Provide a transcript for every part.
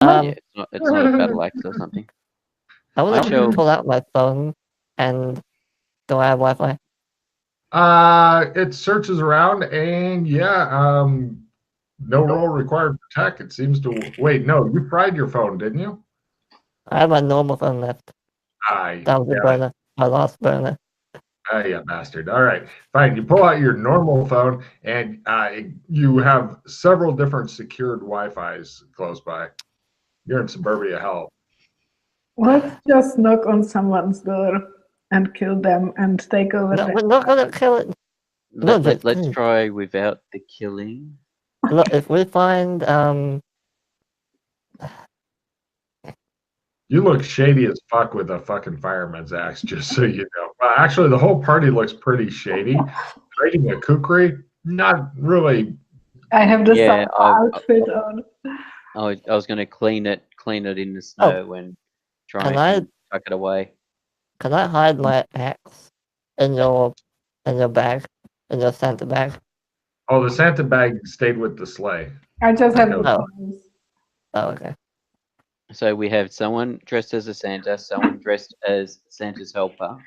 Yeah, it's not a battle axe or something. I would I like shall- to pull out my phone and do I have Wi-Fi? It searches around and no roll required for tech. It seems to wait. No, you fried your phone, didn't you? I have my normal phone left. That was a burner. My last burner. Yeah, bastard. All right, fine. You pull out your normal phone, and you have several different secured Wi-Fi's close by. You're in suburbia hell. Let's just knock on someone's door and kill them and take over. No, we're not gonna kill it. Let's try without the killing. Look, if we find You look shady as fuck with a fucking fireman's axe, just so you know. Actually, the whole party looks pretty shady. Trading a kukri, not really. I have the Yeah, outfit on. I was going to clean it in the snow and try and tuck it away. Can I hide my axe in your bag, in your Santa bag? Oh, the Santa bag stayed with the sleigh. I just have the phones. Oh, okay. So we have someone dressed as a Santa, someone dressed as Santa's helper.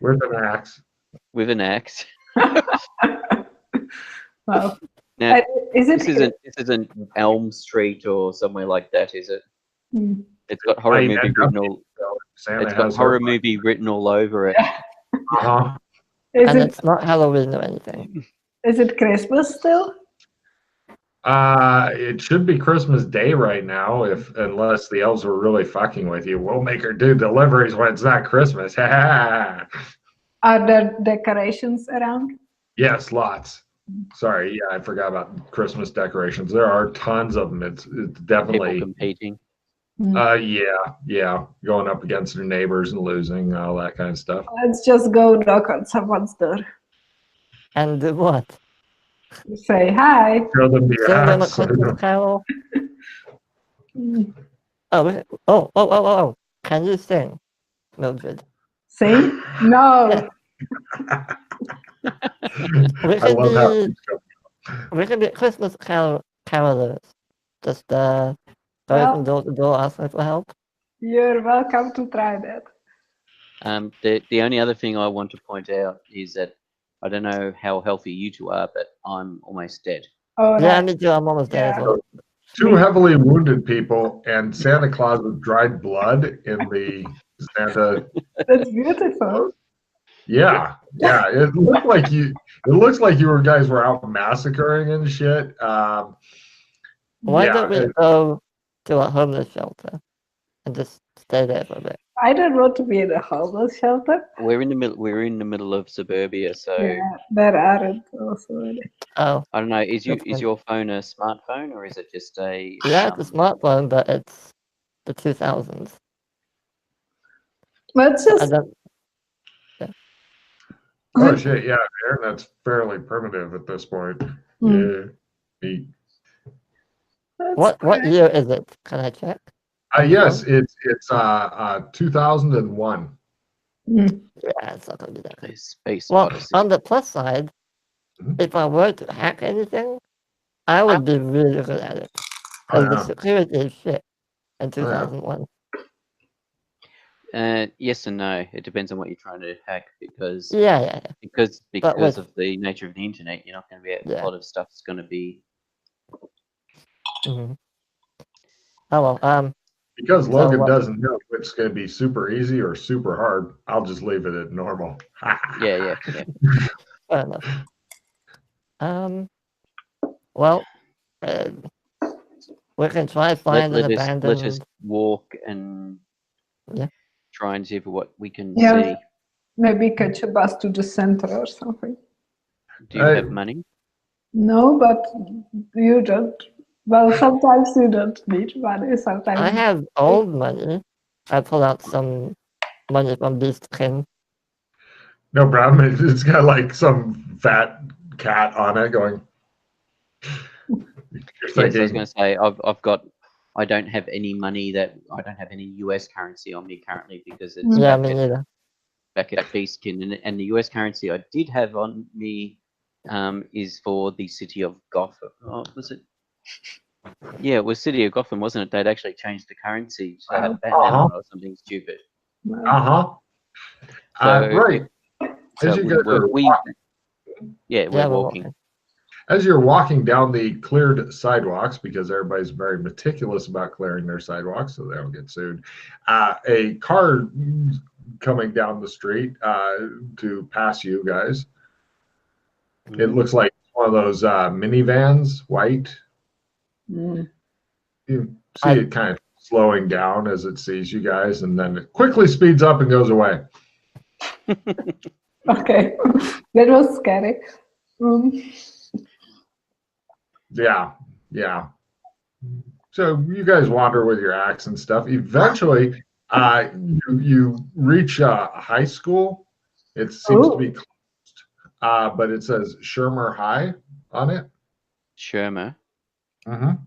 With an axe. With an axe. Wow. Now, this isn't Elm Street or somewhere like that, is it? Mm. It's got horror movie written all. It's got horror movie written all over it. Uh-huh. And it's not Halloween or anything. Is it Christmas still? It should be Christmas Day right now, unless the elves were really fucking with you. We'll make her do deliveries when it's not Christmas. Are there decorations around? Yes, lots. Sorry, yeah, I forgot about Christmas decorations. There are tons of them. It's definitely people competing. Yeah, going up against their neighbors and losing, all that kind of stuff. Let's just go knock on someone's door. And do what? Say hi. Show them the Sing them a axe. Christmas carol. Oh! Can you sing, Mildred? Sing? No. We can be Christmas carolers. Just going from door to door asking for help. You're welcome to try that. The only other thing I want to point out is that I don't know how healthy you two are, but I'm almost dead. Oh, yeah, me too. I'm almost dead as well. Two heavily wounded people and Santa Claus with dried blood in the Santa. That's beautiful. Yeah. It looks like you guys were out massacring and shit. Why don't we go to a homeless shelter and just stay there for a bit? I don't want to be in a homeless shelter. We're in the middle of suburbia, so there aren't also. Oh, I don't know. Is your phone a smartphone or is it just a? Yeah, it's a smartphone, but it's the 2000s. Let's just. Oh shit! Yeah, the internet's fairly primitive at this point. Yeah. What year is it? Can I check? Yes, it's 2001. Yeah, it's not gonna be that. Space well, Odyssey. on the plus side, if I were to hack anything, I would be really good at it. Because the security is shit in 2001. Yes and no. It depends on what you're trying to hack because because of the nature of the internet, you're not going to be a lot of stuff's going to be. Mm-hmm. Oh well. Because Logan doesn't know if it's going to be super easy or super hard, I'll just leave it at normal. Yeah. Fair enough. Well, we can try find an abandoned. Let us walk and try and see what we can Yeah. see. Maybe catch a bus to the center or something. Do you have money? No, but you don't. Well, sometimes you don't need money. Sometimes I have old money. I pull out some money from Beast King. No problem. It's got like some fat cat on it going. Yes, I was going to say I don't have any money I don't have any US currency on me currently because it's back at Beastkin, and the US currency I did have on me is for the city of Gotham. Oh, was it? Yeah, it was City of Gotham, wasn't it? They'd actually changed the currency to have Batman on it or something stupid. So Right. So As it you wouldn't guys are work. We're walking. As you're walking down the cleared sidewalks, because everybody's very meticulous about clearing their sidewalks so they don't get sued, a car coming down the street to pass you guys. It looks like one of those minivans, white. You see it kind of slowing down as it sees you guys, and then it quickly speeds up and goes away. Okay, that was scary. Yeah. So you guys wander with your axe and stuff. Eventually, you reach high school. It seems to be closed, but it says Shermer High on it. Shermer. Shermer.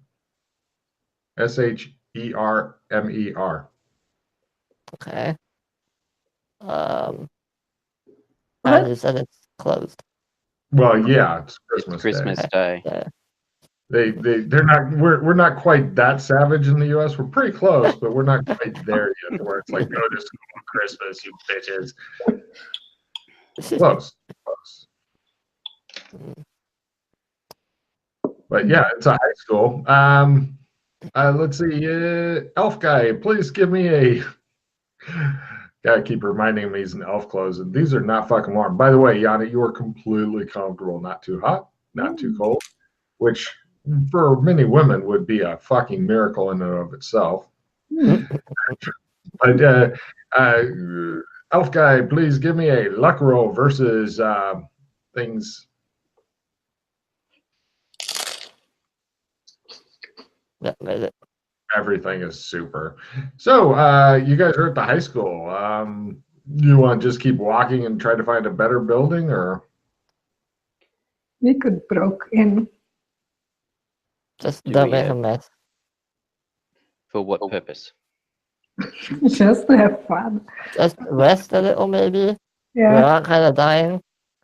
Okay. And you said it's closed. Well, yeah, it's Christmas Day. Yeah. They're not. We're not quite that savage in the U.S. We're pretty close, but we're not quite there yet. Where it's like, go to school on Christmas, you bitches. Close. But yeah, it's a high school. Let's see. Elf guy, please give me a. Gotta keep reminding him he's in elf clothes, and these are not fucking warm. By the way, Yana, you are completely comfortable. Not too hot, not too cold, which for many women would be a fucking miracle in and of itself. But elf guy, please give me a luck roll versus things. Yeah, made it. Everything is super. So you guys are at the high school. You want to just keep walking and try to find a better building, or We could broke in. Just don't make a mess. For what purpose? Just to have fun. Just rest a little, maybe. Yeah. We are kind of dying.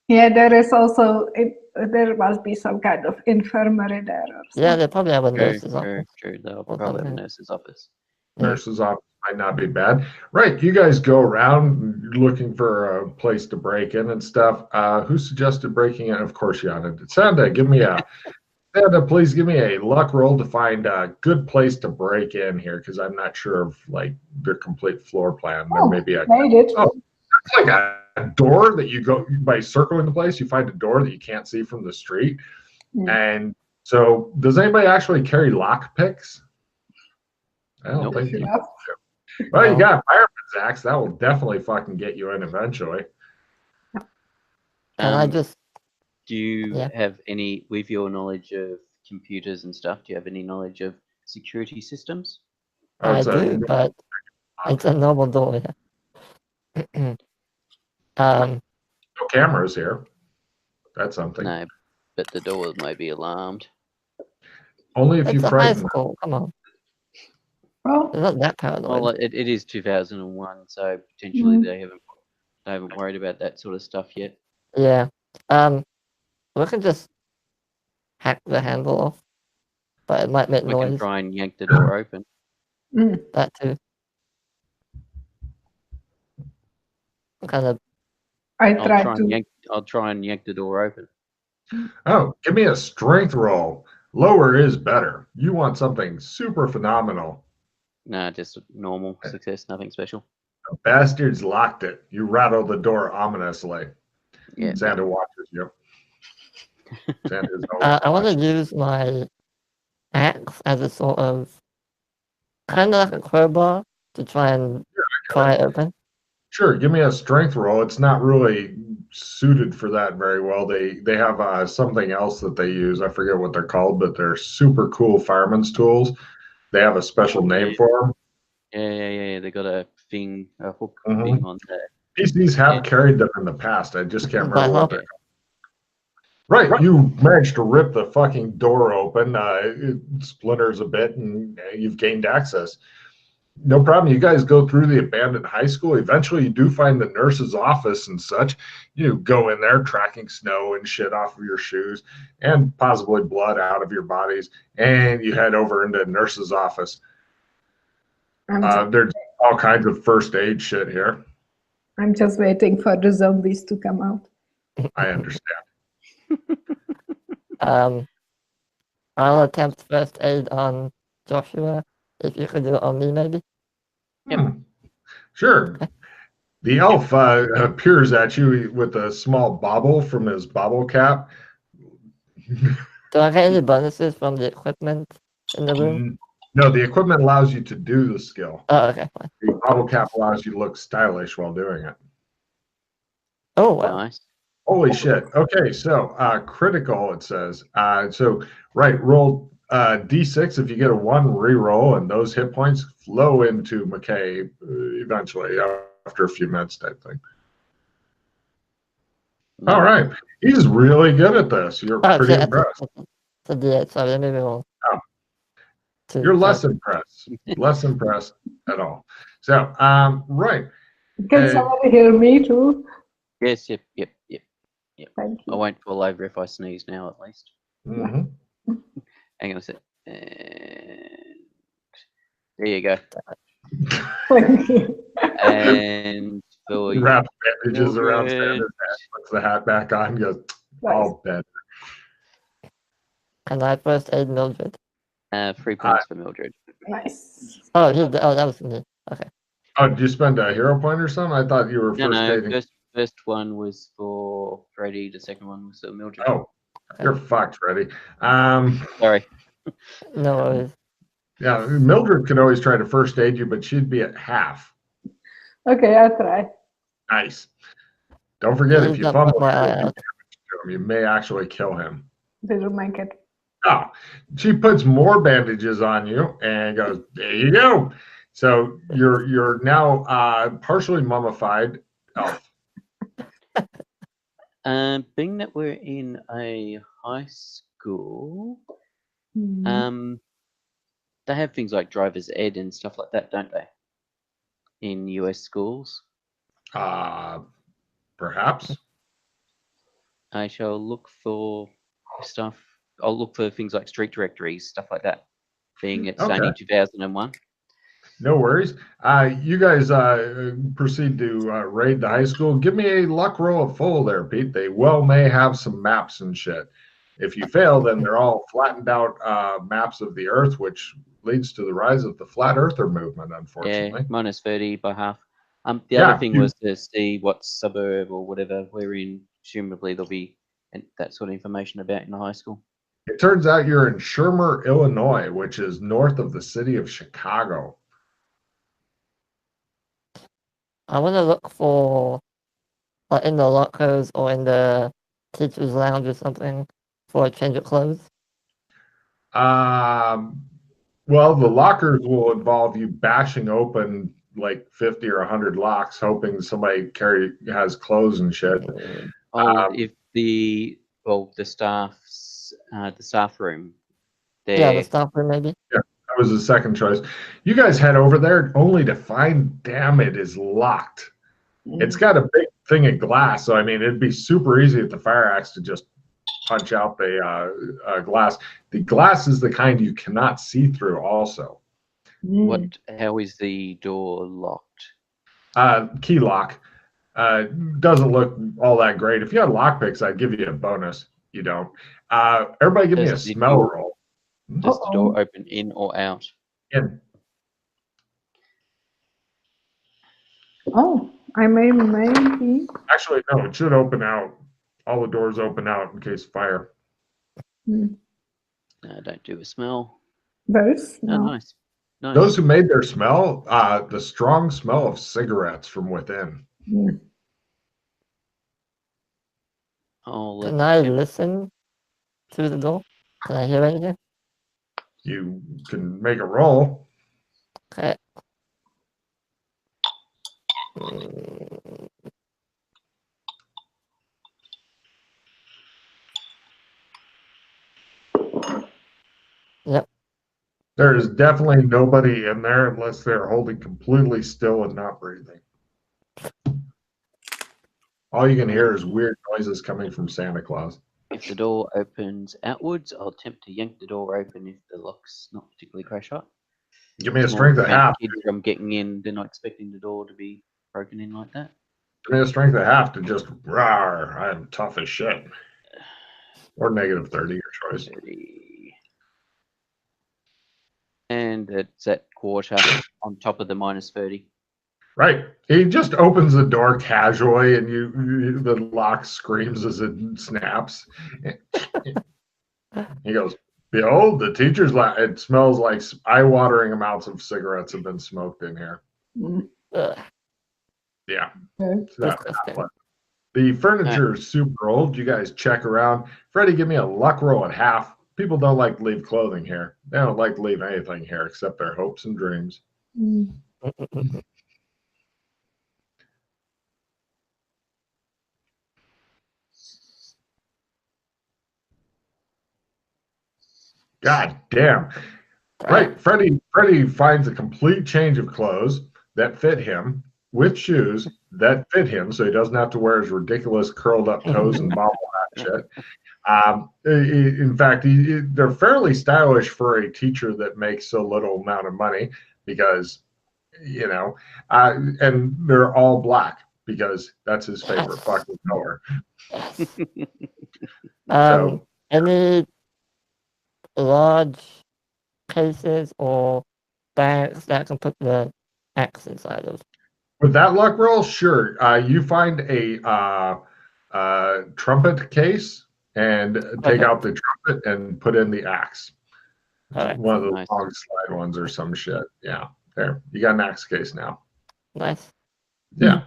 Yeah, there is also there must be some kind of infirmary there. Or yeah, they probably have a nurse's office. True. They'll probably have a nurse's office. Nurse's office might not be bad. Right, you guys go around looking for a place to break in and stuff. Who suggested breaking in? Of course, Yana. Santa, please give me a luck roll to find a good place to break in here, because I'm not sure of like their complete floor plan. There may be made it. It's like a door that you go by circling the place. You find a door that you can't see from the street. And so, does anybody actually carry lock picks? I don't think you do. Well, you got a fireman's axe. That will definitely fucking get you in eventually. Can I just... Do you have any, with your knowledge of computers and stuff, do you have any knowledge of security systems? I do, but it's a normal door. No cameras here. That's something. No, but the door might be alarmed. Only if you frighten them. Come on. Well, it's not that paranoid. Well, it is 2001, so potentially they haven't worried about that sort of stuff yet. Yeah. We can just hack the handle off, but it might make noise. We can try and yank the door open. That too. Kind of. I'll try and yank the door open. Oh, give me a strength roll. Lower is better. You want something super phenomenal. Nah, just normal success, nothing special. The bastards locked it. You rattle the door ominously. Yeah. Santa watches you. I want to use my axe as a sort of kind of like a crowbar to try and pry it open. Sure, give me a strength roll. It's not really suited for that very well. They have something else that they use. I forget what they're called, but they're super cool fireman's tools. They have a special name for them. Yeah. They got a thing, a hook thing on there. PCs have carried them in the past. I just can't remember what they're called. Right, you managed to rip the fucking door open. It splinters a bit, and you've gained access. No problem. You guys go through the abandoned high school. Eventually, you do find the nurse's office and such. You go in there, tracking snow and shit off of your shoes and possibly blood out of your bodies. And you head over into the nurse's office. There's all kinds of first aid shit here. I'm just waiting for the zombies to come out. I understand. I'll attempt first aid on Joshua. If you could do it on me, maybe. Sure. The elf appears at you with a small bauble from his bauble cap. Do I get any bonuses from the equipment in the room? No, the equipment allows you to do the skill. Oh, okay. Fine. The bauble cap allows you to look stylish while doing it. Oh, wow. Nice. Holy shit. Okay, so critical, it says. Roll D6. If you get a 1, re-roll, and those hit points flow into McKay eventually after a few minutes type thing. All right. He's really good at this. You're pretty impressed. So D8, sorry, let me roll. Oh. You're less impressed. Less impressed at all. So, right. Can somebody hear me too? Yes, yep. Thank you. I won't fall over if I sneeze now, at least. Mm-hmm. Hang on a sec. And there you go. Thank you. And for you, Wrap bandages around Mildred. Santa's head, puts the hat back on, goes, all better. Can I first aid Mildred? 3 points for Mildred. Nice. Oh, that was me. Okay. Oh, did you spend a hero point or something? I thought you were first aiding. First one was for Freddie. The second one was for Mildred. Oh, you're fucked, Freddie. Sorry. No worries. Yeah, Mildred could always try to first aid you, but she'd be at half. Okay, I'll try. Nice. Don't forget, if you fumble, you may actually kill him. Did you make it? Oh, she puts more bandages on you and goes, there you go. So you're now partially mummified elf. Being that we're in a high school, they have things like driver's ed and stuff like that, don't they? In US schools. Perhaps. I shall look for stuff. I'll look for things like street directories, stuff like that. Being at Sony 2001. No worries. You guys proceed to raid the high school. Give me a luck roll of full there, Pete. They may have some maps and shit. If you fail, then they're all flattened out maps of the Earth, which leads to the rise of the flat earther movement, unfortunately. Yeah, minus 30 by half. The other thing was to see what suburb or whatever we're in. Presumably there'll be that sort of information about in the high school. It turns out you're in Shermer, Illinois, which is north of the city of Chicago. I want to look for, in the lockers or in the teacher's lounge or something, for a change of clothes. Well, the lockers will involve you bashing open like 50 or 100 locks, hoping somebody has clothes and shit. If the staff room. Yeah, the staff room maybe. Yeah, that was the second choice. You guys head over there only to find, damn, it is locked. It's got a big thing of glass, so I mean, it'd be super easy with the fire axe to just punch out the glass. The glass is the kind you cannot see through also. How is the door locked? Key lock. Doesn't look all that great. If you had lockpicks, I'd give you a bonus. You don't. Everybody give me a smell roll. Does the door open in or out? In. Oh, I maybe. Actually, no, it should open out. All the doors open out in case of fire. Don't do a smell. Those? Oh, nice. Those who made their smell, the strong smell of cigarettes from within. Can I listen to the door? Can I hear anything? You can make a roll. Okay. Yep. There is definitely nobody in there unless they're holding completely still and not breathing. All you can hear is weird noises coming from Santa Claus. If the door opens outwards, I'll attempt to yank the door open if the lock's not particularly crash hot. Give me a strength of half. Kids from getting in, they're not expecting the door to be broken in like that. Give me a strength of half to just rawr. I'm tough as shit. Or negative 30, your choice. 30. And it's at quarter on top of the minus 30. Right. He just opens the door casually, and the lock screams as it snaps. He goes, "Behold, the teacher's lab. It smells like eye-watering amounts of cigarettes have been smoked in here." Yeah. So, the furniture is super old. You guys check around. Freddie, give me a luck roll at half. People don't like to leave clothing here. They don't like to leave anything here except their hopes and dreams. God damn. Right. Freddie finds a complete change of clothes that fit him with shoes that fit him, so he doesn't have to wear his ridiculous curled up toes and bobble hat shit. In fact, they're fairly stylish for a teacher that makes so little amount of money because, and they're all black because that's his favorite fucking color. Any large cases or bags that can put the axe inside of? With that luck roll, sure. You find a trumpet case and take out the trumpet and put in the axe. One of those long slide ones or some shit. Yeah, there. You got an axe case now. Nice. Yeah.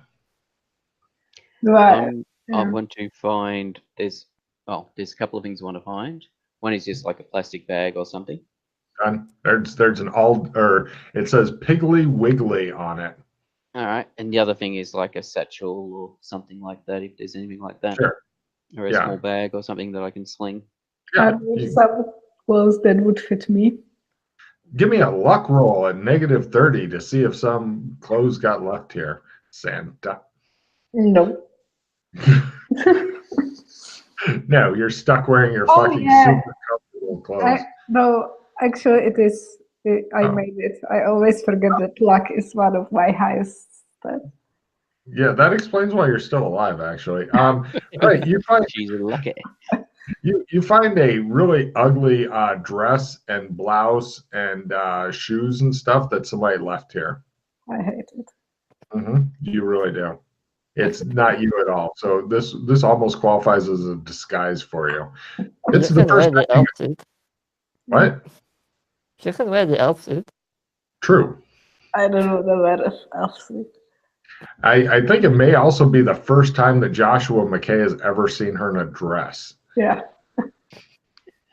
Right. I want to find. There's a couple of things I want to find. One is just like a plastic bag or something. Done. There's an it says Piggly Wiggly on it. All right, and the other thing is like a satchel or something like that. If there's anything like that, sure. Or a small bag or something that I can sling. Yeah. Some clothes that would fit me. Give me a luck roll at negative 30 to see if some clothes got left here, Santa. No. No, you're stuck wearing your fucking super comfortable clothes. No, actually, it is. I made it. I always forget that luck is one of my highest stats. Yeah, that explains why you're still alive, actually. Right, you find she's lucky. You find a really ugly dress and blouse and shoes and stuff that somebody left here. I hate it. You really do. It's not you at all. So this almost qualifies as a disguise for you. It's the first time. Elf suit. What? She can wear the elf suit. True. I don't know the word elf suit. I think it may also be the first time that Joshua McKay has ever seen her in a dress. Yeah.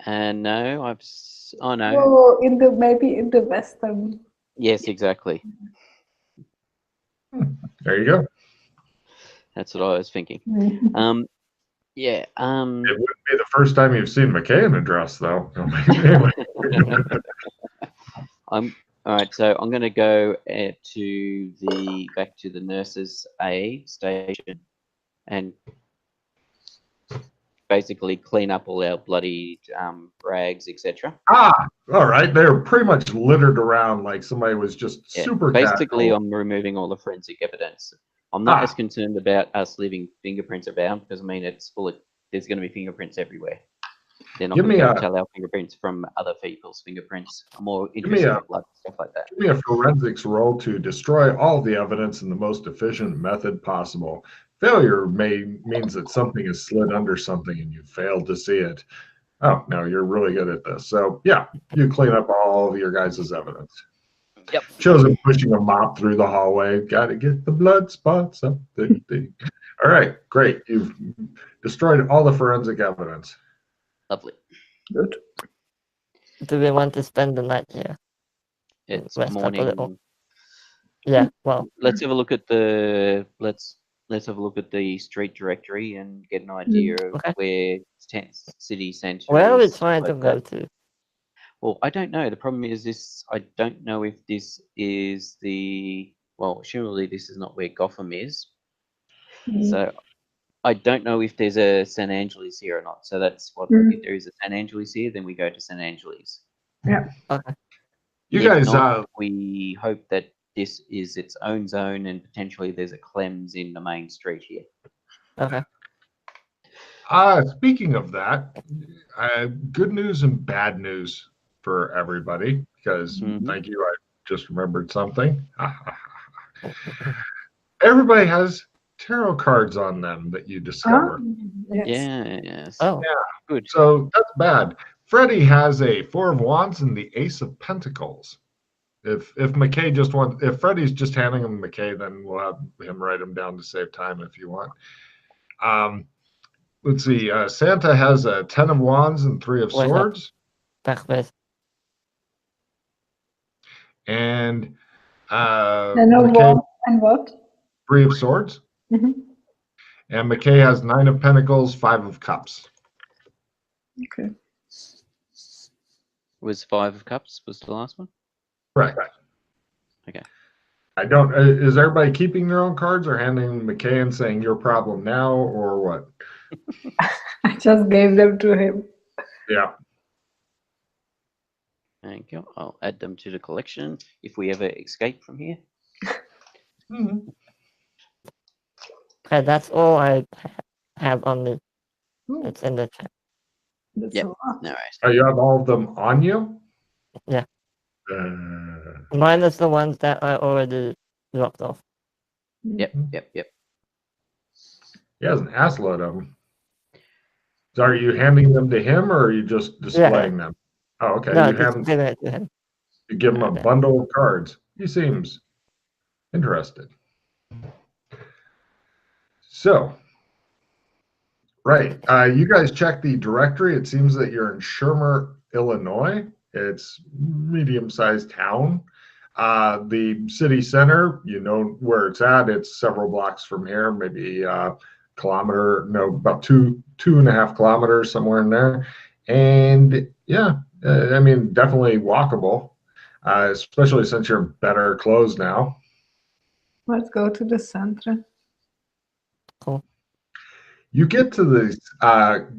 And no, no. No, maybe in the Western. Yes, exactly. There you go. That's what I was thinking. Yeah. It wouldn't be the first time you've seen McKay in a dress, though. All right. So I'm going to go back to the nurses' aid station and basically clean up all our bloody rags, etc. All right. They're pretty much littered around like somebody was just super. Basically, casual. I'm removing all the forensic evidence. I'm not as concerned about us leaving fingerprints around because I mean it's full of. There's going to be fingerprints everywhere. They're not going to tell our fingerprints from other people's fingerprints. I'm more interested in blood stuff like that. Give me a forensics roll to destroy all the evidence in the most efficient method possible. Failure means that something is slid under something and you failed to see it. Oh, no, you're really good at this. So, yeah, you clean up all of your guys' evidence. Yep. Shows him pushing a mop through the hallway. Got to get the blood spots up. All right, great. You've destroyed all the forensic evidence. Lovely. Good. Do we want to spend the night here? It's Rest up a little. morning. Yeah, well. Let's have a look at the let's have a look at the street directory and get an idea of where city centre. Where are we trying to go to? Well, I don't know. The problem is this. I don't know if this is the. Well, surely this is not where Gotham is. So I don't know if there's a San Angeles here or not. So that's what. If there is a San Angeles here, then we go to San Angeles. Yeah. Okay. You If guys, not, we hope that this is its own zone and potentially there's a Clems in the main street here. Okay. Speaking of that, good news and bad news for everybody, because thank you, I just remembered something. Everybody has tarot cards on them that you discover. Yes. Oh. Yeah. Good. So that's bad. Freddie has a 4 of Wands and the Ace of Pentacles. If McKay just wants, if Freddie's just handing him McKay, then we'll have him write them down to save time if you want. Let's see. Santa has a 10 of Wands and 3 of Swords. Backwards. And McKay, and what? 3 of Swords. And McKay has 9 of Pentacles, 5 of Cups. Okay. Was 5 of Cups was the last one? Right. Okay. I don't. Is everybody keeping their own cards or handing McKay and saying your problem now or what? I just gave them to him. Yeah. Thank you. I'll add them to the collection if we ever escape from here. Okay, that's all I have on me. It's in the chat. That's Yep. a lot. No worries. Oh, you have all of them on you? Yeah. Minus the ones that I already dropped off. Yep. He has an ass load of them. So are you handing them to him or are you just displaying them? Oh, okay. No, you just give it to him. You give him a bundle of cards. He seems interested. So, right. You guys check the directory. It seems that you're in Shermer, Illinois. It's medium-sized town. The city center, you know where it's at. It's several blocks from here, maybe about 2.5 kilometers, somewhere in there. And yeah, I mean, definitely walkable, especially since you're better clothes now. Let's go to the center. Cool. You get to the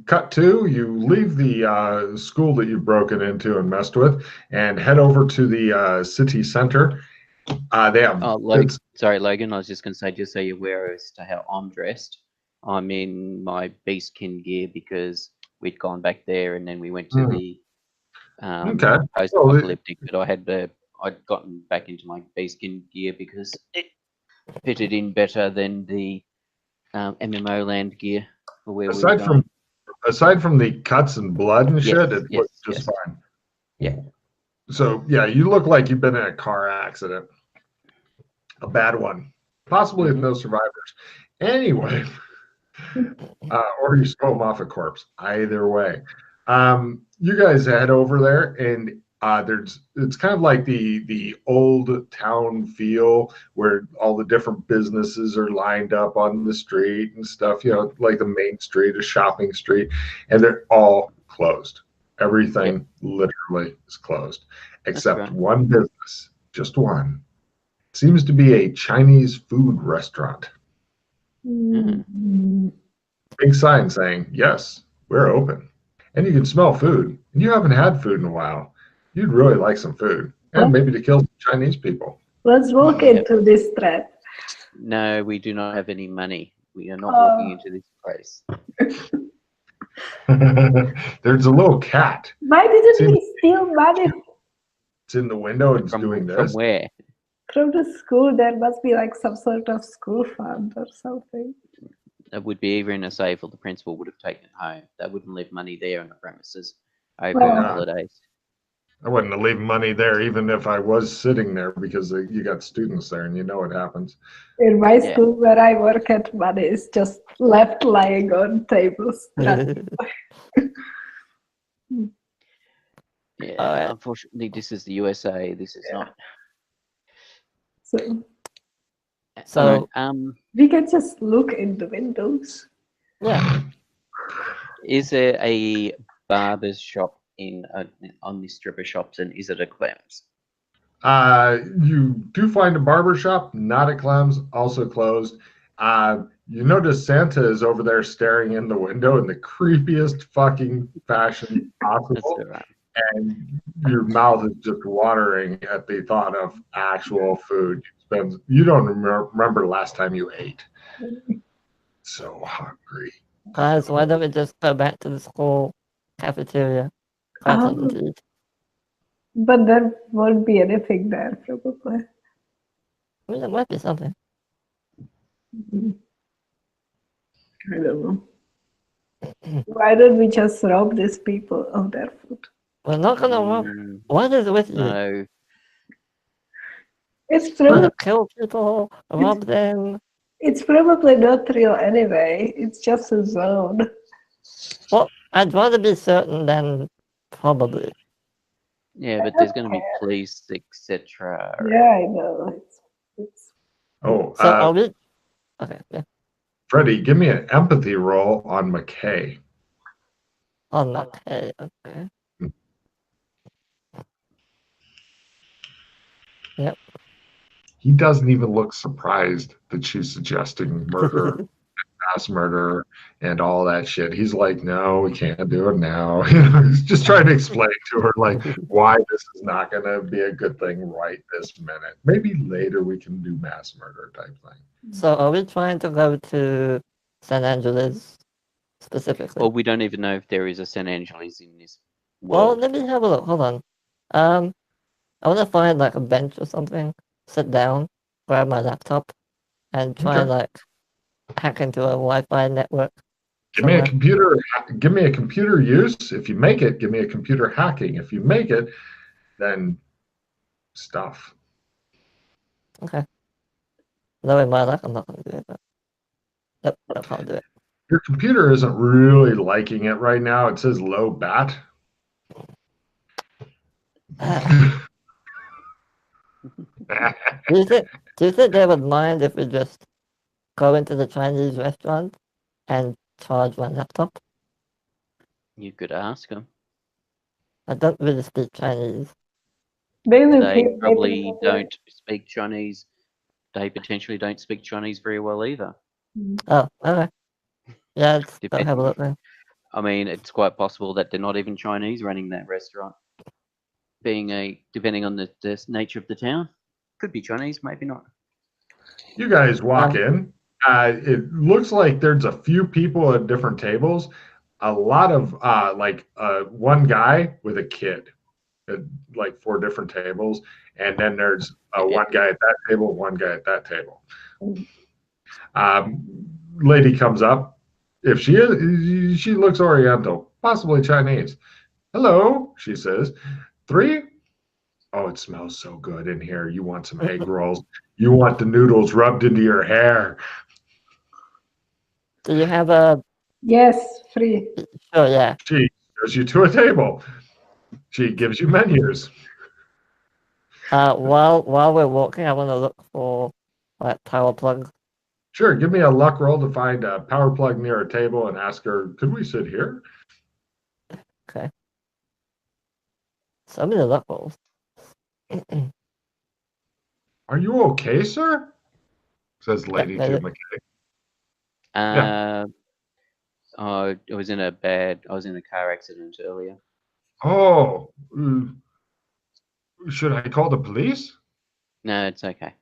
cut two, you leave the school that you've broken into and messed with and head over to the city center. They have. Sorry, Logan. I was just going to say, just so you're aware as to how I'm dressed. I'm in my beastkin gear because we'd gone back there and then we went to the post-apocalyptic. But I'd gotten back into my beastkin gear because it fitted in better than the MMO land gear for where aside from the cuts and blood and shit, it looks just fine. Yeah. So yeah, you look like you've been in a car accident, a bad one, possibly with no survivors. Anyway, or you swim off a corpse. Either way, you guys head over there and. It's kind of like the old town feel where all the different businesses are lined up on the street and stuff, you know, like the main street, a shopping street, and they're all closed. Everything literally is closed except one business, just one. It seems to be a Chinese food restaurant. Big sign saying, yes, we're open. And you can smell food. And you haven't had food in a while. You'd really like some food, and maybe to kill some Chinese people. Let's walk into this trap. No, we do not have any money. We are not walking into this place. There's a little cat. Why didn't we steal money? It's in the window and it's doing this. From where? From the school. There must be like some sort of school fund or something. It would be either in a safe or the principal would have taken it home. They wouldn't leave money there on the premises over the holidays. I wouldn't leave money there even if I was sitting there because you got students there and you know what happens. In my school where I work at, money is just left lying on tables. Unfortunately, this is the USA. This is not. So we can just look in the windows. Yeah. Is there a barber's shop on this strip of shops, and is it a Clem's? You do find a barber shop, not at Clem's, also closed. You notice Santa is over there staring in the window in the creepiest fucking fashion possible. Right. And your mouth is just watering at the thought of actual food. You don't remember the last time you ate. So hungry. Guys, why don't we just go back to the school cafeteria? But there won't be anything there, probably. Well, there might be something. I don't know. Why don't we just rob these people of their food? We're not gonna rob. What is with you? No. It's We're probably gonna kill people, rob them. it's probably not real anyway. It's just a zone. Well, I'd rather be certain than probably. Yeah, but there's going to be police, etc. Yeah, I know. It's Oh, So are we? Okay, yeah. Freddie, give me an empathy roll on McKay. On McKay, okay. Yep. He doesn't even look surprised that she's suggesting murder, mass murder, and all that shit. He's like, no, we can't do it now. He's just trying to explain to her like why this is not going to be a good thing right this minute. Maybe later we can do mass murder type thing. So are we trying to go to San Angeles specifically? Well, we don't even know if there is a San Angeles in this Well, world. let me have a look. Hold on. I want to find like a bench or something, sit down, grab my laptop, and try and like hack into a Wi-Fi network. Give me a computer. Give me a computer use. If you make it, give me a computer hacking. If you make it, then stuff. Okay. Though in my life, I'm not going to do it. But... Yep, I can't do it. Your computer isn't really liking it right now. It says low bat. Do you think they would mind if we just go into the Chinese restaurant and charge my laptop? You could ask them. I don't really speak Chinese. They probably don't speak Chinese. They potentially don't speak Chinese very well either. Oh, okay. Yeah, don't have a look then. I mean, it's quite possible that they're not even Chinese running that restaurant. Depending on the nature of the town. Could be Chinese, maybe not. You guys walk in. It looks like there's a few people at different tables. A lot of one guy with a kid at like 4 different tables. And then there's one guy at that table, one guy at that table. Lady comes up. If she looks Oriental, possibly Chinese. Hello, she says. 3? Oh, it smells so good in here. You want some egg rolls. You want the noodles rubbed into your hair. Do you have a... Yes, free. Oh, yeah. She goes you to a table. She gives you menus. While we're walking, I want to look for like power plugs. Sure, give me a luck roll to find a power plug near a table and ask her, could we sit here? Okay. So many luck rolls. Are you okay, sir? Says Lady to McKay. I was in a car accident earlier. Oh, should I call the police? No, it's okay.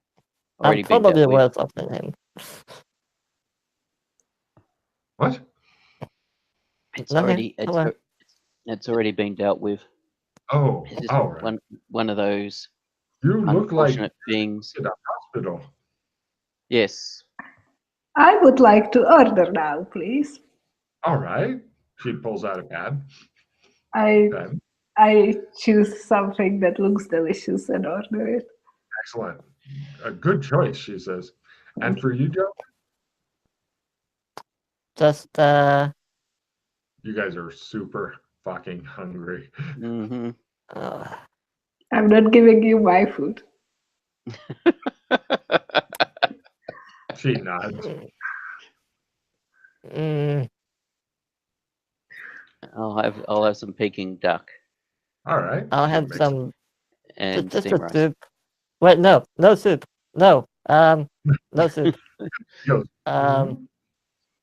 I'm probably worse off than him. What? It's already been dealt with. Oh, it's just all right. One of those you look unfortunate like things. in a hospital. Yes. I would like to order now, please. All right. She pulls out a pad. I choose something that looks delicious and order it. Excellent. A good choice, she says. And for you, Joe? Just You guys are super fucking hungry. Mm-hmm. I'm not giving you my food. She nods. I'll have some Peking duck. All right. I'll have some And just steam a rice. soup. Wait, no soup. No, no soup.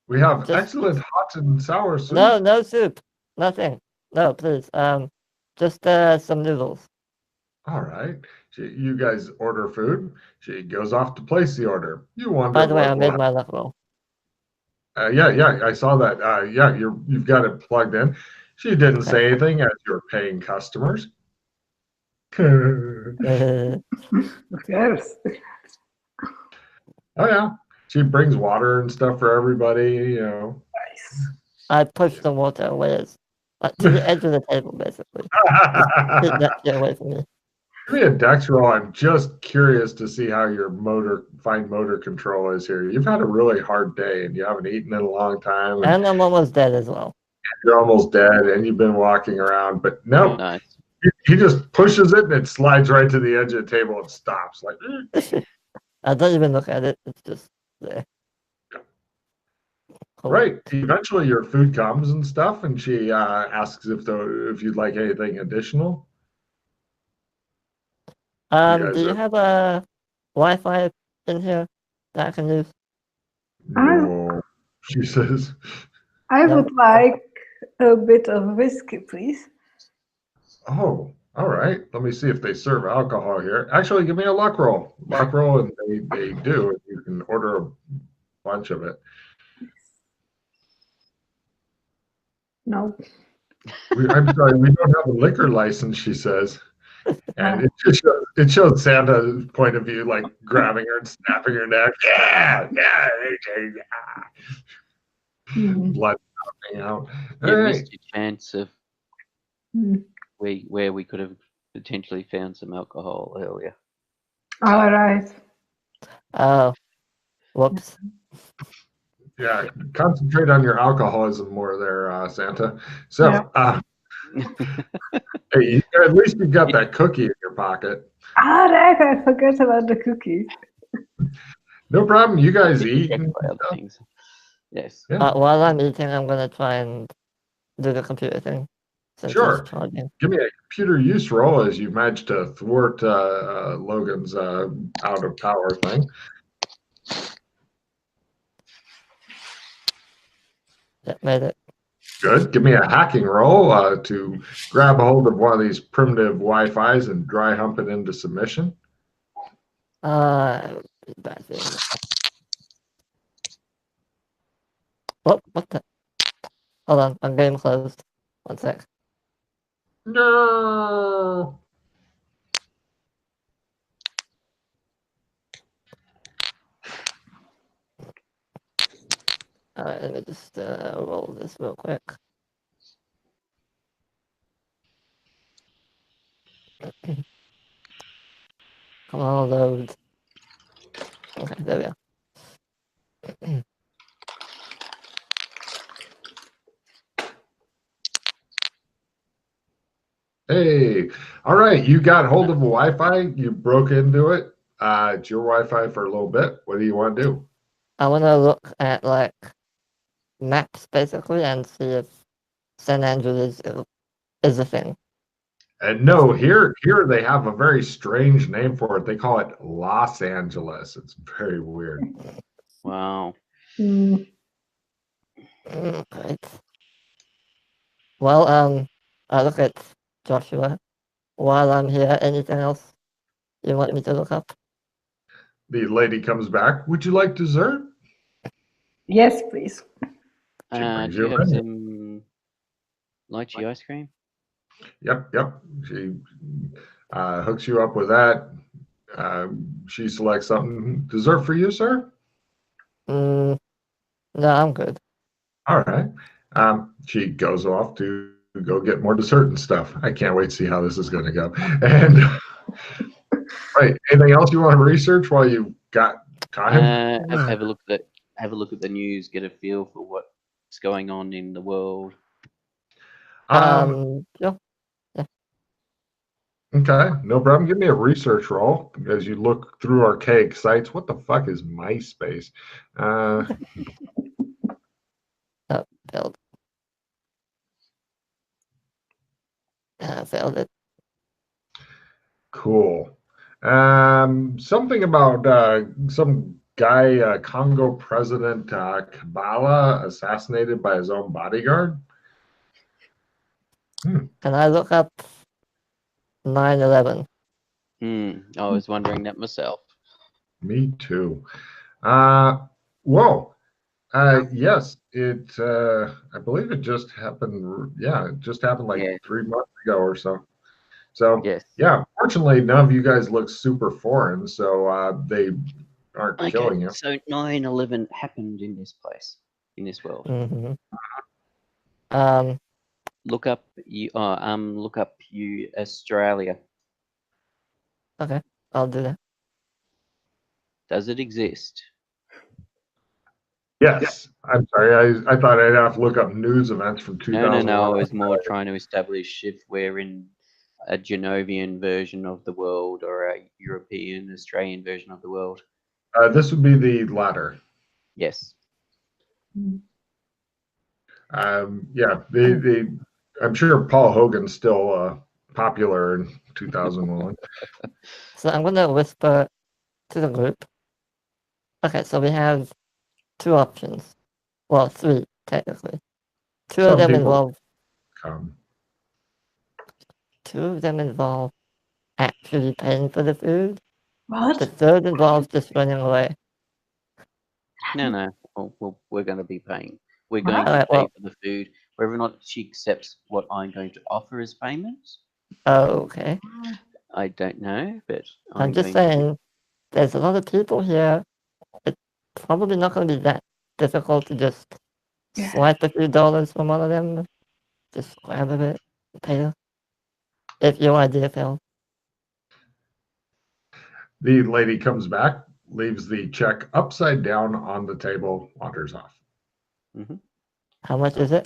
We have just- excellent hot and sour soup. No soup. Nothing. No, please. Just some noodles. All right. You guys order food. She goes off to place the order. You wonder. By the way, I what made my luck roll. yeah, I saw that. Yeah, you've got it plugged in. She didn't say anything as you're paying customers. Of course. Oh yeah, she brings water and stuff for everybody. Nice. I pushed the water away, like to the edge of the table, basically. Did not get away from me. Give me a dex roll. I'm just curious to see how your fine motor control is here. You've had a really hard day and you haven't eaten in a long time. And I'm almost dead as well. You're almost dead and you've been walking around, but no, Nice. he just pushes it and it slides right to the edge of the table and stops. Like, I don't even look at it. It's just there. Cool. Right. Eventually your food comes and stuff, and she asks if you'd like anything additional. Do you have a Wi-Fi in here that I can use? No, she says. I would like a bit of whiskey, please. Oh, all right. Let me see if they serve alcohol here. Actually, give me a luck roll. Luck roll, and they do. You can order a bunch of it. No. I'm sorry, we don't have a liquor license, she says. And it shows Santa's point of view, like grabbing her and snapping her neck. Yeah. Blood coming out. You All missed right. your chance of where we could have potentially found some alcohol earlier. All right. Oh, whoops. Yeah, concentrate on your alcoholism more there, Santa. So, hey, at least you've got that cookie in your pocket. All right, I forgot about the cookies. No problem. You guys eat. Checked by other things. Yes. Yeah. While I'm eating, I'm gonna try and do the computer thing. Since Sure. it's charging. Give me a computer use roll as you manage to thwart Logan's out of power thing. Yeah, made it. Good. Give me a hacking roll to grab a hold of one of these primitive Wi-Fi's and dry hump it into submission. Bad thing. Oh, what the? Hold on, my game closed. One sec. No. Alright, let me just roll this real quick. Come on, load. Okay, there we go. Hey, all right. You got hold of a Wi-Fi. You broke into it. It's your Wi-Fi for a little bit. What do you want to do? I want to look at like maps basically and see if San Andreas is a thing. And no, here they have a very strange name for it. They call it Los Angeles. It's very weird. Wow. Right. Well, I look at Joshua. While I'm here, anything else you want me to look up? The lady comes back. Would you like dessert? Yes, please. She brings Do you you have in. some lychee ice cream? Yep. She hooks you up with that. She selects something. Dessert for you, sir? No, I'm good. All right. She goes off to go get more dessert and stuff. I can't wait to see how this is going to go. And right, anything else you want to research while you got time? Have a look at the news. Get a feel for what's going on in the world. Yeah. Okay, no problem. Give me a research roll as you look through archaic sites. What the fuck is MySpace? Build. I failed it. Cool. Something about some guy, Congo president Kabbalah, assassinated by his own bodyguard. Can I look up 9/11? I was wondering that myself. Me too. Whoa. Yes, it. I believe it just happened. Yeah, it just happened like 3 months ago or so. So yes. Yeah, fortunately, none of you guys look super foreign, so they aren't killing you. So 9/11 happened in this place, in this world. Mm-hmm. Look up Australia. Okay, I'll do that. Does it exist? Yes. I'm sorry. I thought I'd have to look up news events from 2001. No. I was more trying to establish if we're in a Genovian version of the world or a European, Australian version of the world. This would be the latter. Yes. Yeah. I'm sure Paul Hogan's still popular in 2001. So I'm going to whisper to the group. Okay, so we have 2 options. Well, 3, technically. Two of them involve actually paying for the food. What? The third involves just running away. No. Well, we're going to be paying. We're going to pay for the food. Whether or not she accepts what I'm going to offer as payment. Oh, okay. I don't know, but I'm just saying, there's a lot of people here. It's probably not going to be that difficult to just swipe a few dollars from one of them. Just grab a bit, pay them. If your idea fails. The lady comes back, leaves the check upside down on the table, wanders off. Mm-hmm. How much is it?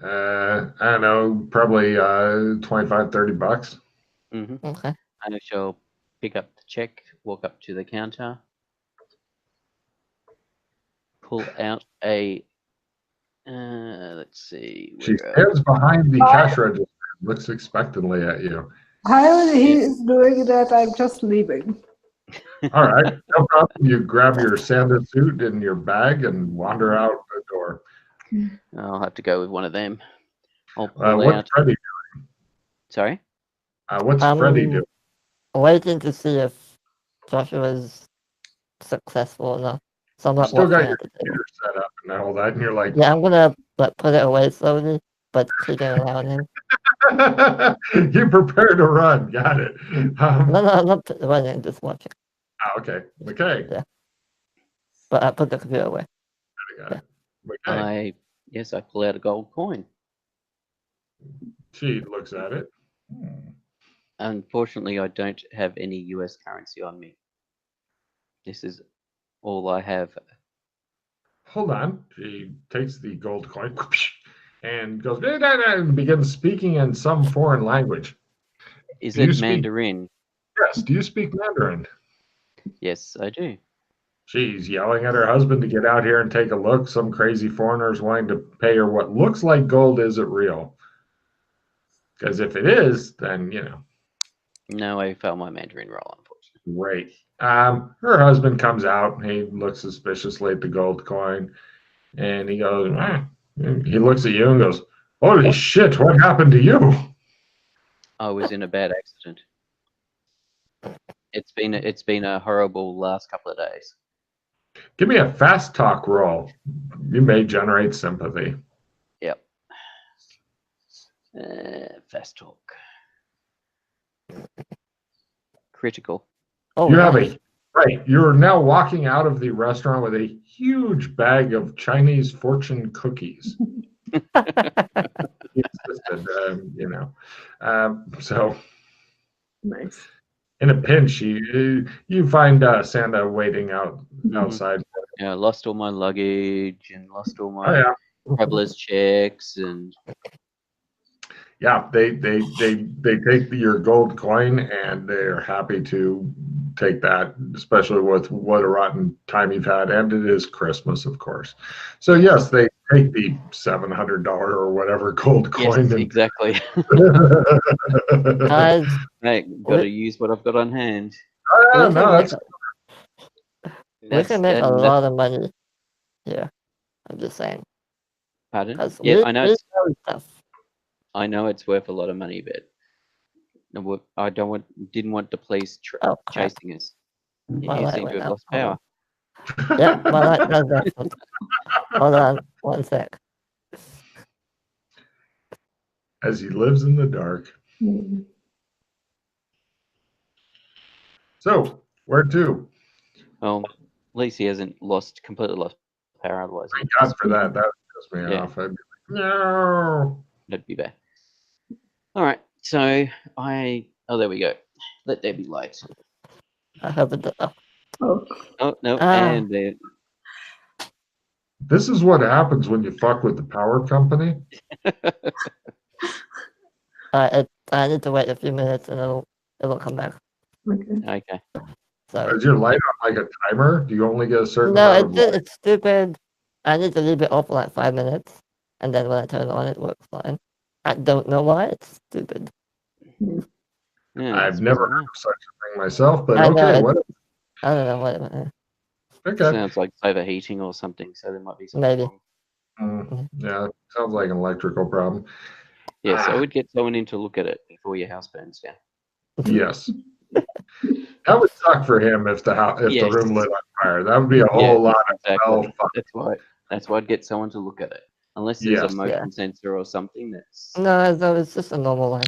I don't know, probably $25, $30. Mm-hmm. Okay. I shall pick up the check, walk up to the counter, pull out a. Let's see. She stands behind the cash register, looks expectantly at you. While he is doing that, I'm just leaving. All right, no problem. You grab your Santa suit and your bag and wander out the door. I'll have to go with one of them. I'll pull out. What's Freddie doing? Sorry? What's Freddie doing? Waiting to see if Joshua's successful enough. So I'm not Still got walking your at the table. computer set up and all that, and you're like, Yeah, I'm gonna put it away slowly, but keep it around him. You prepare to run. Got it. No, I'm not running, just watching. Okay. Yeah. But I put the computer away. Got it. Okay. I pull out a gold coin. She looks at it. Unfortunately, I don't have any US currency on me. This is all I have. Hold on. She takes the gold coin and goes and begins speaking in some foreign language. Is it Mandarin? Yes. Do you speak Mandarin? Yes, I do. She's yelling at her husband to get out here and take a look. Some crazy foreigners wanting to pay her what looks like gold. Is it real? Because if it is, then, No, I failed my Mandarin roll, unfortunately. Great. Her husband comes out. He looks suspiciously at the gold coin. And he goes, he looks at you and goes, holy shit, what happened to you? I was in a bad accident. It's been a horrible last couple of days. Give me a fast talk roll. You may generate sympathy. Yep. Fast talk. Critical. Oh, you have you're now walking out of the restaurant with a huge bag of Chinese fortune cookies. So Nice. in a pinch, you find Santa waiting outside. Yeah, I lost all my luggage and lost all my traveler's checks and. Yeah, they take your gold coin and they're happy to take that, especially with what a rotten time you've had, and it is Christmas, of course. So yes, they take the $700 or whatever gold coin. Yes, exactly. Guys, Hey, got to use what I've got on hand. no, that's we can make a lot of money here. I'm just saying. Pardon? 'Cause Yeah, we I know. know stuff. I know it's worth a lot of money, but I didn't want the police Oh, crap. chasing us. My You light seem went to have out. lost power. Yeah, my light does that. Hold on, 1 sec. as he lives in the dark. Mm. So, where to? Well, at least he hasn't completely lost power. Otherwise, Thank God for that. That would piss me Yeah. off. I'd be like, no. that'd be bad. All right, so there we go. Let there be light. I hope it does. Oh, Oh no, Ah. and there. This is what happens when you fuck with the power company. I need to wait a few minutes and it'll come back. okay. Okay. So Is your light on like a timer? Do you only get a certain no, amount of light? it's stupid. I need to leave it off for like 5 minutes, and then when I turn it on, it works fine. I don't know why. It's stupid. Yeah, I've never heard of such a thing myself, but I know, okay, what? I don't know what. Okay. Sounds like overheating or something. So there might be something Maybe. wrong. Yeah, sounds like an electrical problem. Yeah, so I would get someone in to look at it before your house burns down. Yes. That would suck for him if the Yes. room lit on fire. That would be a whole lot of Exactly. fun. That's why I'd get someone to look at it. Unless there's Yes. a motion sensor or something that's No, it's just a normal light.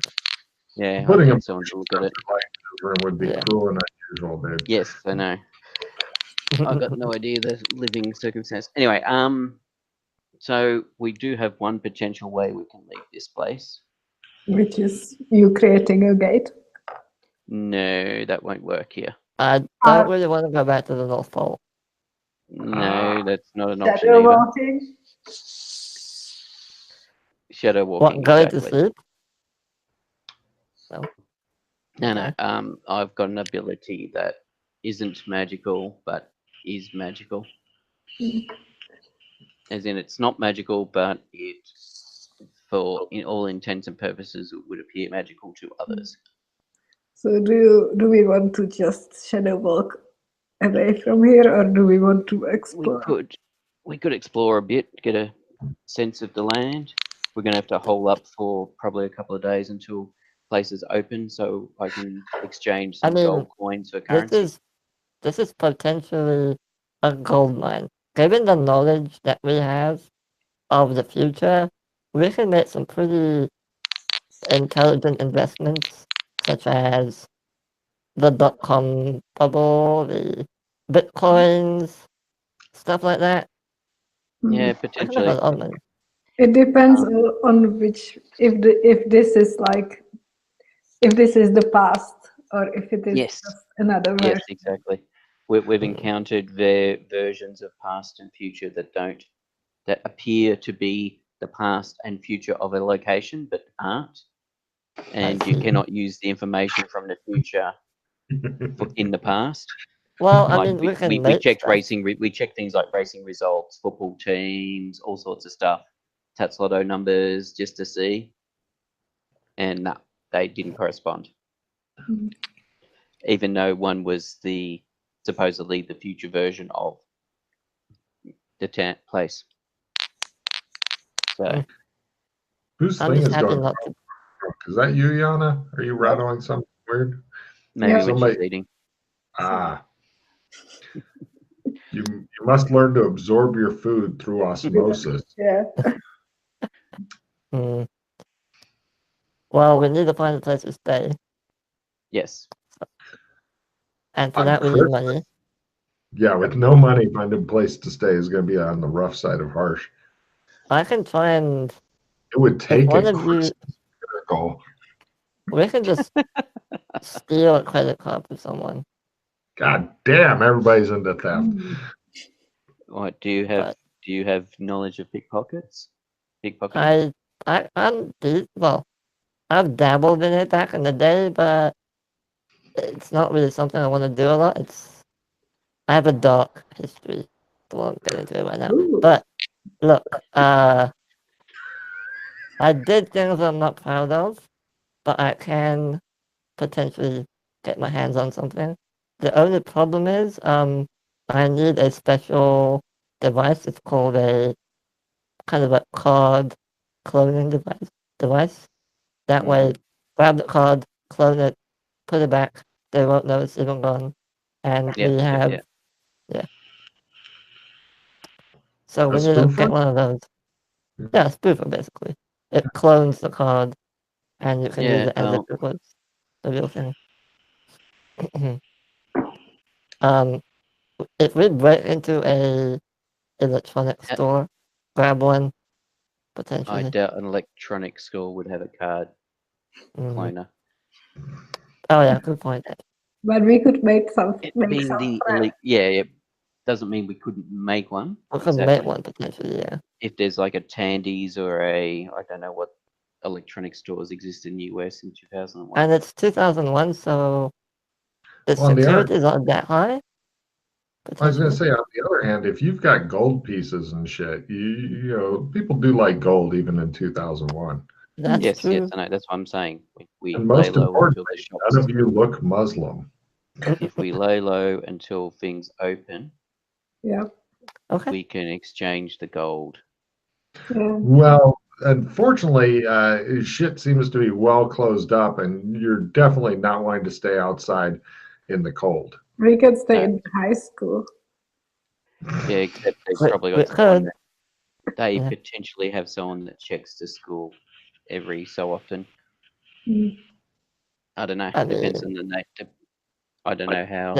yeah. Putting I'd a get someone to look at it. light in his room would be Yeah. cruel and unusual, dude. Yes, I know. I've got no idea the living circumstance. Anyway, so we do have one potential way we can leave this place. Which is you creating a gate. No, that won't work here. I don't really want to go back to the North Pole. No, that's not an option Shadow either. walking. Shadow walking. What, going exactly. to sleep? No. I've got an ability that isn't magical, but is magical. As in, it's not magical, but in all intents and purposes, it would appear magical to others. So do we want to just shadow walk away from here, or do we want to explore? We could explore a bit, get a sense of the land. We're going to have to hole up for probably a couple of days until places open, so I can exchange some gold coins for currency. This is potentially a gold mine. Given the knowledge that we have of the future, we can make some pretty intelligent investments, such as the .com bubble, the bitcoins, stuff like that. Yeah, I can make potentially. a lot of money. It depends on which, if this is the past, or if it is Yes. just another version. Yes, exactly. We've encountered versions of past and future that appear to be the past and future of a location, but aren't. And you cannot use the information from the future in the past. Well, Like, I mean, we can we make checked stuff. we checked things like racing results, football teams, all sorts of stuff, Tats Lotto numbers, just to see. And no, they didn't correspond. Even though one was supposedly the future version of the place. So Whose I'm thing just is happy going not wrong? Is that you, Yana? Are you rattling something weird? maybe when Somebody- she's eating. You must learn to absorb your food through osmosis. Yeah. Well, we need to find a place to stay, Yes. and for On that we need money. Yeah, with no money, finding a place to stay is going to be on the rough side of harsh. I can try and. It would take one a of you, miracle. we can just steal a credit card from someone. God damn, everybody's into theft. What do you have knowledge of pickpockets? Pickpocketing? I've dabbled in it back in the day, but it's not really something I want to do a lot. I have a dark history. I won't get into it right now. Ooh. But Look, I did things I'm not proud of, but I can potentially get my hands on something. The only problem is, I need a special device. It's called a kind of a card cloning device. That way, grab the card, clone it, put it back. They won't know it's even gone. And we have, yeah. So we need to get one of those. Yeah, a spoofer basically. It clones the card, and you can use it as if it was the real thing. If we break into a electronic store, grab one, potentially. I doubt an electronic store would have a card cloner. Oh yeah, good point. But we could make some. It doesn't mean we couldn't make one. We could make one potentially, yeah. If there's like a Tandy's or I don't know what electronic stores exist in the US in 2001. And it's 2001, so the security is not that high. I was going to say, on the other hand, if you've got gold pieces and shit, you know, people do like gold even in 2001. That's true. Yes, I know. That's what I'm saying. We and most importantly, none of you look Muslim. If we lay low until things open, we can exchange the gold. Yeah. Well, unfortunately, shit seems to be well closed up, and you're definitely not wanting to stay outside in the cold. We could stay in high school. Yeah, except they've probably got someone they potentially have someone that checks the school every so often. I don't know. Depends on the night. I don't know how.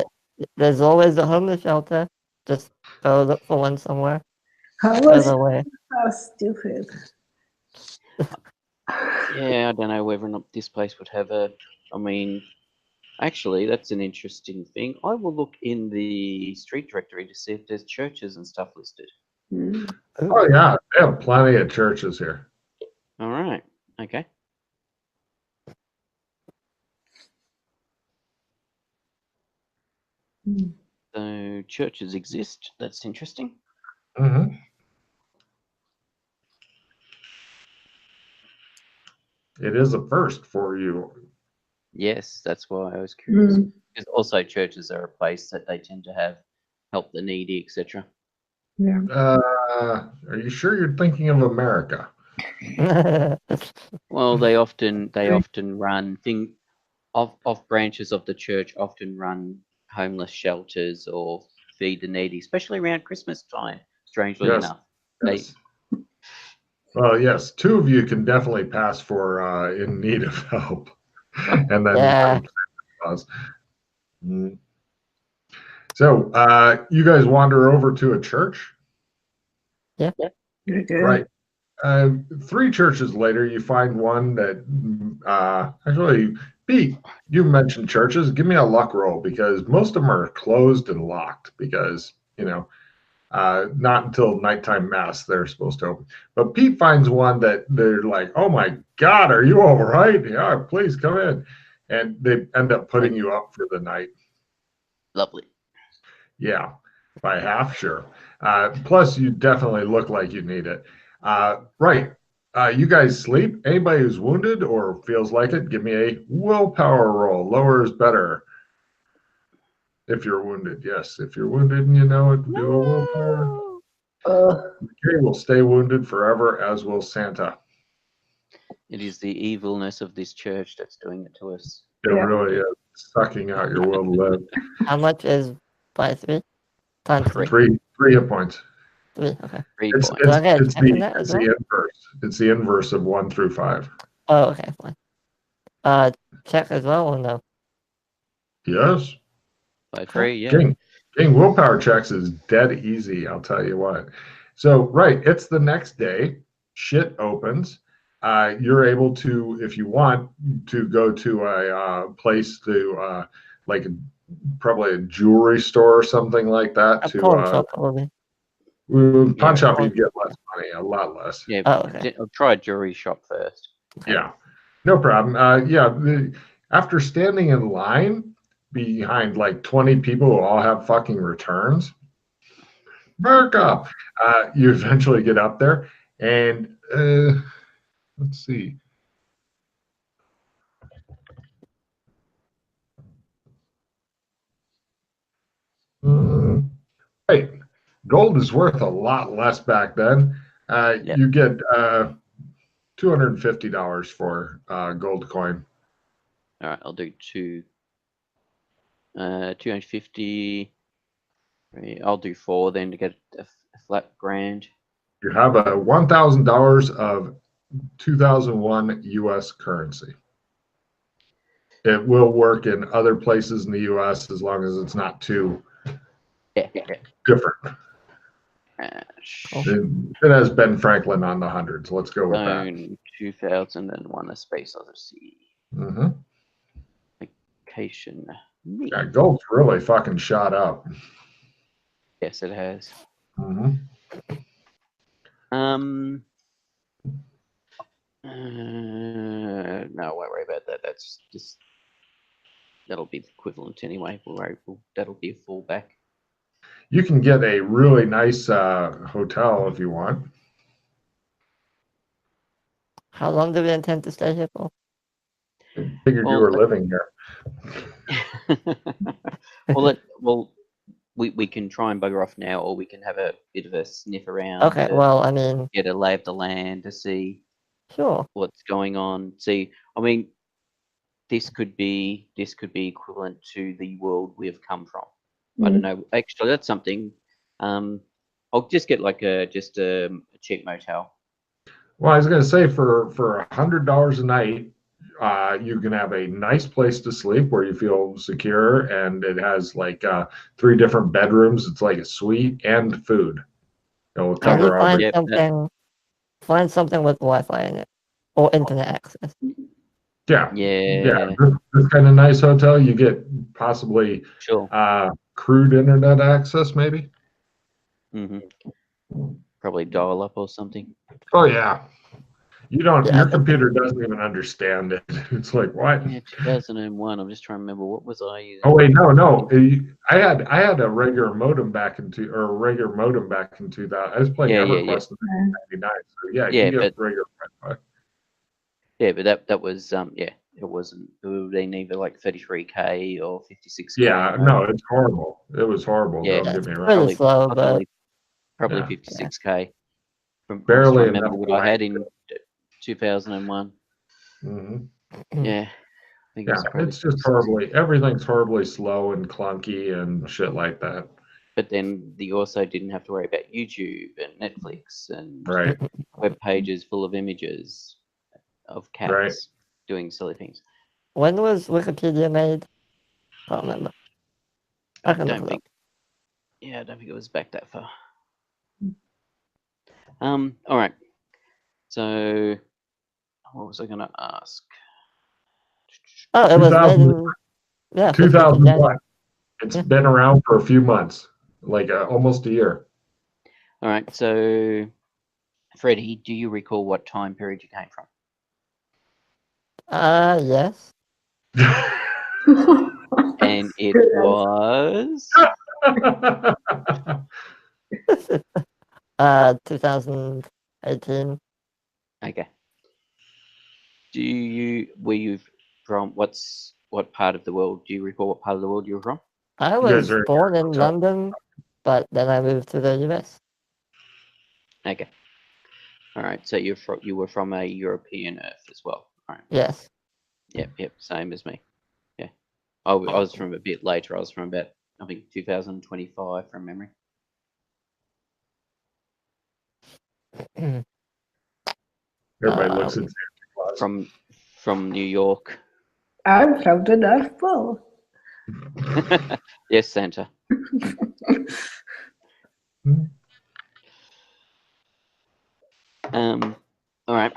There's always a homeless shelter. Just go look for one somewhere. Homeless? How stupid. Yeah, I don't know whether or not this place would have a. I mean, actually, that's an interesting thing. I will look in the street directory to see if there's churches and stuff listed. Oh yeah, they have plenty of churches here. All right. Okay. So churches exist. That's interesting. Mm-hmm. It is a first for you. Yes, that's why I was curious. Because also churches are a place that they tend to have help the needy, etc. Yeah. Are you sure you're thinking of America? Well, they often run off branches of the church often run homeless shelters or feed the needy, especially around Christmas time. Strangely enough, yes. Well, yes, two of you can definitely pass for in need of help, and then So you guys wander over to a church. Yeah. Right. 3 churches later, you find one that actually, Pete, you mentioned churches. Give me a luck roll because most of them are closed and locked because, you know, not until nighttime mass they're supposed to open. But Pete finds one that they're like, oh my God, are you all right? Yeah, please come in. And they end up putting you up for the night. Lovely. Yeah, by half, sure. Plus, you definitely look like you need it. Right. You guys sleep. Anybody who's wounded or feels like it, give me a willpower roll. Lower is better. If you're wounded, yes. If you're wounded and you know it, do a willpower. Okay, we'll stay wounded forever, as will Santa. It is the evilness of this church that's doing it to us. It really is sucking out your will to live. How much is by 3? Times 3. 3 hit points. 3, okay. It's the inverse. It's the inverse of 1 through 5. Oh, okay, fine. Check as well or no? Yes. By 3, yeah. Getting willpower checks is dead easy, I'll tell you what. So, right, it's the next day. Shit opens. You're able to, if you want, to go to a place to, like, probably a jewelry store or something like that. A pawn shop, probably. Pawn shop, you'd get less money, a lot less. Yeah, I'll try a jewelry shop first. Okay. Yeah, no problem. After standing in line behind like 20 people who all have fucking returns, America. You eventually get up there, and let's see. Right. Gold is worth a lot less back then. Yep. You get $250 for gold coin. All right, I'll do 250. I'll do 4 then to get a flat grand. You have a $1,000 of 2001 U.S. currency. It will work in other places in the U.S. as long as it's not too different. It has Ben Franklin on the hundreds. Let's go with that. 2001: A Space Odyssey. Mm-hmm. Vacation. Yeah, gold's really fucking shot up. Yes, it has. Mm-hmm. No, I won't worry about that. That's just that'll be the equivalent anyway. That'll be a fallback. You can get a really nice hotel if you want. How long do we intend to stay here for? I figured you were living here. We can try and bugger off now, or we can have a bit of a sniff around. Okay, well, I mean, get a lay of the land to see what's going on. See, I mean, this could be equivalent to the world we have come from. I don't know. Actually, that's something. I'll just get like a cheap motel. Well, I was going to say for $100 a night, you can have a nice place to sleep where you feel secure, and it has like 3 different bedrooms. It's like a suite and food. It'll cover everything. Find something with Wi-Fi in it or internet access. Yeah. This kind of nice hotel, you get possibly crude internet access, maybe. Probably dial up or something. Oh yeah. You don't. Your computer doesn't even understand it. It's like what? Yeah, 2001. I'm just trying to remember what was I using. Oh wait, no. I had a regular modem back in 2000. I was playing EverQuest in 1999. So you get regular Wi-Fi. Yeah, but that was it wasn't. It would have been either like 33K or 56K. Yeah, no, it's horrible. It was horrible. Yeah, don't get me wrong. Pretty slow, but probably 56K. Barely remember what I had in 2001. Yeah. It's just horribly. Everything's horribly slow and clunky and shit like that. But then you also didn't have to worry about YouTube and Netflix and web pages full of images of cats doing silly things. When was Wikipedia made? I don't remember. I don't think it was back that far. All right. So, what was I going to ask? Oh, it was made in 2001. It's been around for a few months, like almost a year. All right. So, Freddie, do you recall what time period you came from? Yes. And it was 2018. Okay. Were you from what part of the world? Do you recall what part of the world you were from? I was born in London, but then I moved to the US. Okay. All right. So you were from a European Earth as well. All right. Yes. Yep. Same as me. Yeah. I was from a bit later. I was from about, I think, 2025 from memory. Everybody looks at Santa Claus. From New York. I'm from the North Pole. Yes, Santa. All right.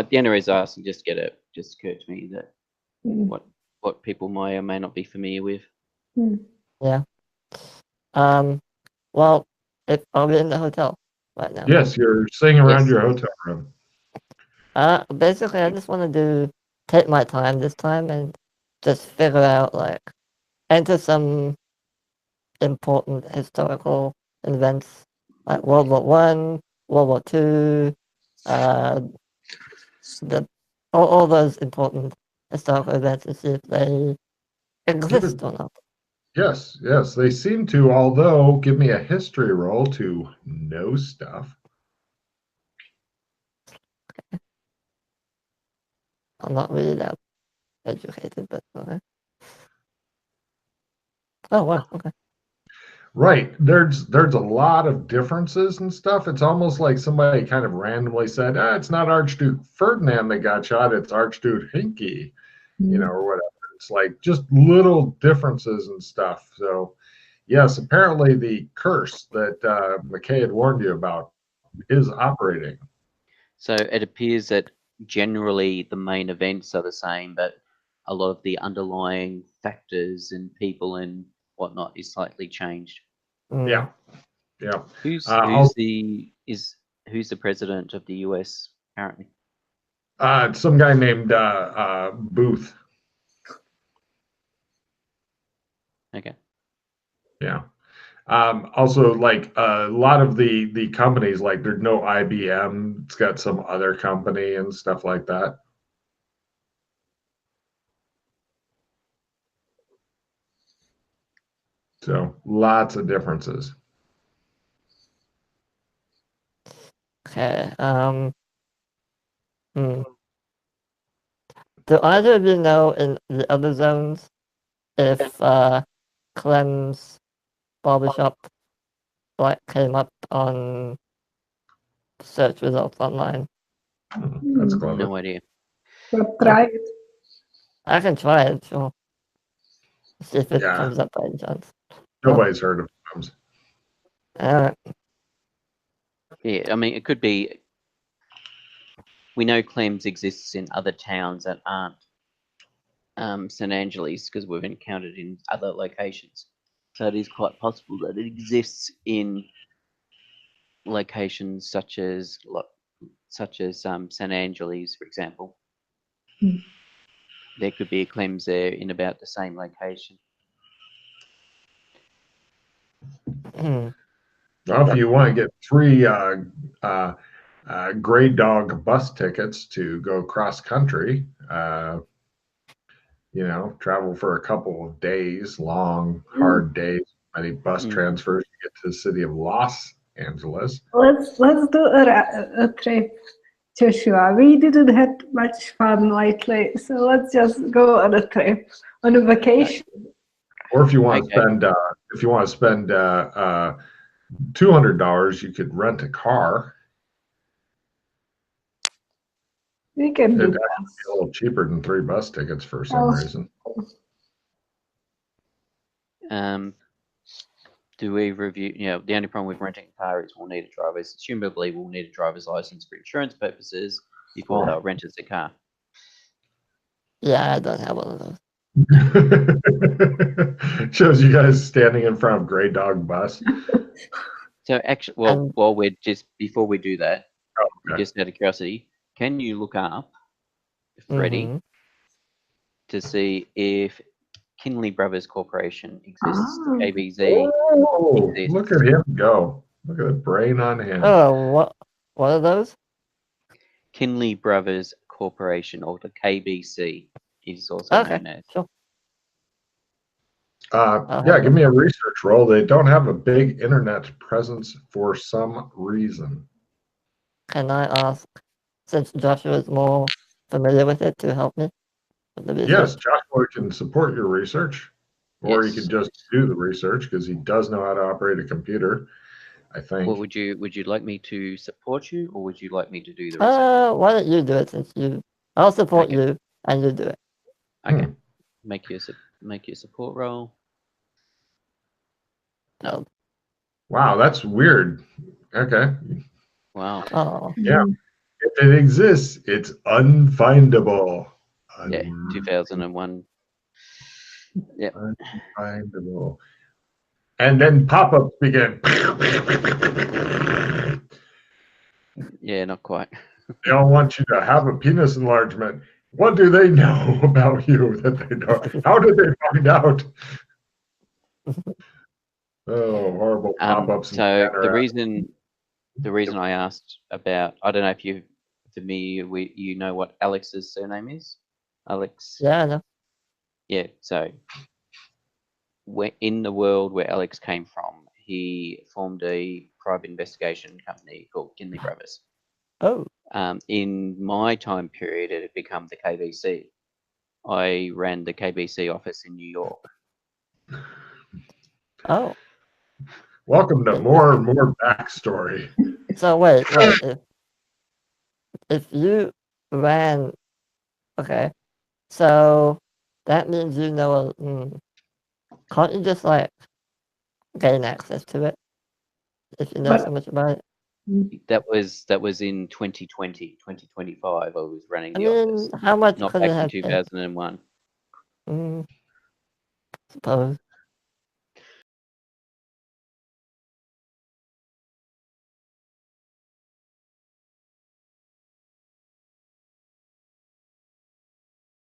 The only reason I asked, just occurred to me that what people may or may not be familiar with. Yeah. Well, are we in the hotel right now? Yes, you're staying around your hotel room. Basically, I just want to take my time this time and just figure out, enter some important historical events like World War One, World War Two, all those important historical events, and see if they exist or not. Yes, yes, they seem to, although give me a history roll to know stuff. I'm not really that educated, but okay. Oh, wow, okay. Right. There's a lot of differences and stuff. It's almost like somebody kind of randomly said, it's not Archduke Ferdinand that got shot, it's Archduke Hinky, or whatever. It's like just little differences and stuff. So yes, apparently the curse that McKay had warned you about is operating. So it appears that generally the main events are the same, but a lot of the underlying factors and people and whatnot is slightly changed. Yeah, yeah. Who's the president of the US currently? Some guy named Booth. Okay. Yeah. Also, like a lot of the companies, like there's no IBM. It's got some other company and stuff like that. So lots of differences. Okay. Do either of you know in the other zones if Clem's barbershop came up on search results online? That's clever. No idea. But try it. I can try it, sure. See if it comes up by any chance. Nobody's heard of Clem's. Yeah, I mean, it could be. We know Clem's exists in other towns that aren't St. Angeles because we've encountered in other locations. So it is quite possible that it exists in locations such as St. Angeles, for example. There could be a Clem's there in about the same location. Well, if you want to get 3 Grey Dog bus tickets to go cross country, travel for a couple of days, long, hard days, many bus transfers to get to the city of Los Angeles. Let's do a trip, Joshua. We didn't have much fun lately, so let's just go on a trip, on a vacation. Or if you want to spend, $200, you could rent a car. We can do It'd that. actually be a little cheaper than 3 bus tickets for some reason. Do we review? The only problem with renting a car is we'll need a driver's. Assumably, we'll need a driver's license for insurance purposes before they'll rent us a car. Yeah, I don't have one of those. Shows you guys standing in front of Grey Dog bus. So actually, before we do that, just out of curiosity, can you look up, Freddie, to see if Kinley Brothers Corporation exists? KBZ. Exists. Look at him go! Look at the brain on him. Oh, what are those? Kinley Brothers Corporation, or the KBC, is also known as. Sure. Give me a research roll. They don't have a big internet presence for some reason. Can I ask, since Joshua is more familiar with it, to help me with the research? Yes, Joshua can support your research, or you can just do the research because he does know how to operate a computer, I think. Well, would you like me to support you, or would you like me to do the research? Why don't you do it I'll support you and you do it. Okay. Make your support roll. No. Wow, that's weird. Okay. Wow. Oh. Yeah. If it exists, it's unfindable. Yeah, 2001. Yeah. Unfindable. And then pop-ups begin. Yeah, not quite. They all want you to have a penis enlargement. What do they know about you that they don't? How did they find out? Oh, horrible pop-ups. So the reason I asked about, I don't know if you familiar with, you know what Alex's surname is? Alex. Yeah, I know. Yeah. So in the world where Alex came from, he formed a private investigation company called Kinley Brothers. Oh. In my time period, it had become the KBC. I ran the KBC office in New York. Oh. Welcome to more and more backstory. So wait. If you ran, okay, so that means you know. Can't you just like gain access to it if you know so much about it? That was in 2020, 2025. I was running the office. How much Not could back it in have 2001. suppose.